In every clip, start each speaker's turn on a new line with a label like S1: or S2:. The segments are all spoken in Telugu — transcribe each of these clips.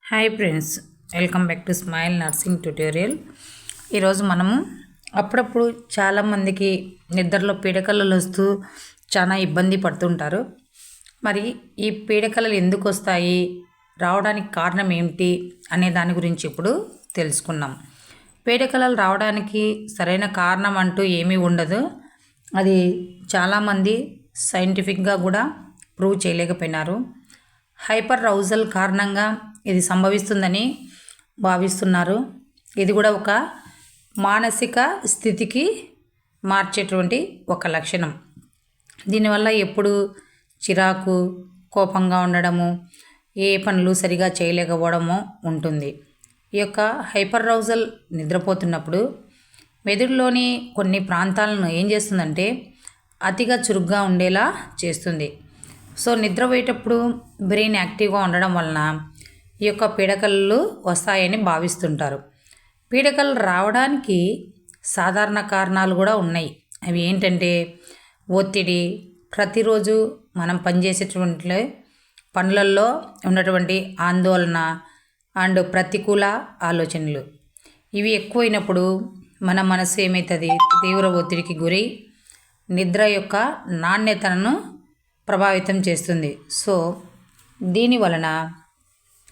S1: Hi friends, welcome back to smile nursing tutorial. ఈరోజు మనము అప్పుడప్పుడు చాలామందికి నిద్రలో పీడకలలు వస్తూ చాలా ఇబ్బంది పడుతుంటారు. మరి ఈ పీడకలలు ఎందుకు వస్తాయి, రావడానికి కారణం ఏమిటి అనే దాని గురించి ఇప్పుడు తెలుసుకున్నాం. పీడకలలు రావడానికి సరైన కారణం అంటూ ఏమీ ఉండదు. అది చాలామంది సైంటిఫిక్గా కూడా ప్రూవ్ చేయలేకపోయినారు. హైపర్ రౌజల్ కారణంగా ఇది సంభవిస్తుందని భావిస్తున్నారు. ఇది కూడా ఒక మానసిక స్థితికి మార్చేటువంటి ఒక లక్షణం. దీనివల్ల ఎప్పుడు చిరాకు, కోపంగా ఉండడము, ఏ పనులు సరిగా చేయలేకపోవడము ఉంటుంది. ఈ యొక్క హైపర్ రౌజల్ నిద్రపోతున్నప్పుడు మెదడులోని కొన్ని ప్రాంతాలను ఏం చేస్తుందంటే అతిగా చురుగ్గా ఉండేలా చేస్తుంది. సో నిద్రపోయేటప్పుడు బ్రెయిన్ యాక్టివ్గా ఉండడం వలన ఈ యొక్క పీడకలలు వస్తాయని భావిస్తుంటారు. పీడకలు రావడానికి సాధారణ కారణాలు కూడా ఉన్నాయి. అవి ఏంటంటే ఒత్తిడి, ప్రతిరోజు మనం పనిచేసేటువంటి పనులలో ఉన్నటువంటి ఆందోళన అండ్ ప్రతికూల ఆలోచనలు. ఇవి ఎక్కువైనప్పుడు మన మనసు ఏమవుతుంది, తీవ్ర ఒత్తిడికి గురై నిద్ర యొక్క నాణ్యతను ప్రభావితం చేస్తుంది. సో దీని వలన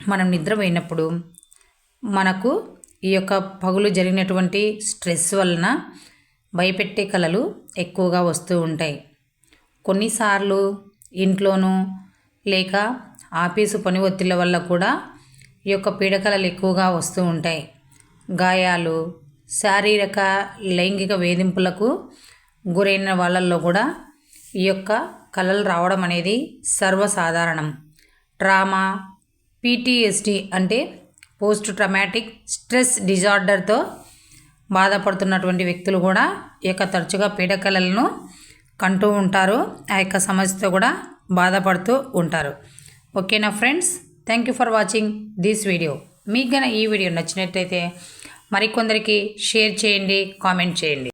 S1: మనం నిద్రపోయినప్పుడు మనకు ఈ యొక్క పగులు జరిగినటువంటి స్ట్రెస్ వలన భయపెట్టే కలలు ఎక్కువగా వస్తూ ఉంటాయి. కొన్నిసార్లు ఇంట్లోనూ లేక ఆఫీసు పని ఒత్తిళ్ళ వల్ల కూడా ఈ యొక్క పీడకలలు ఎక్కువగా వస్తూ ఉంటాయి. గాయాలు, శారీరక లైంగిక వేధింపులకు గురైన వాళ్ళల్లో కూడా ఈ యొక్క కలలు రావడం అనేది సర్వసాధారణం. ట్రామా, PTSD అంటే పోస్ట్ ట్రామాటిక్ స్ట్రెస్ డిజార్డర్తో బాధపడుతున్నటువంటి వ్యక్తులు కూడా ఈ యొక్క తరచుగా పీడకలలను కంటూ ఉంటారు. ఆ యొక్క సమస్యతో కూడా బాధపడుతూ ఉంటారు. ఓకేనా friends, thank you for watching this video. మీకు కనుక ఈ వీడియో నచ్చినట్టయితే మరికొందరికి షేర్ చేయండి, కామెంట్ చేయండి.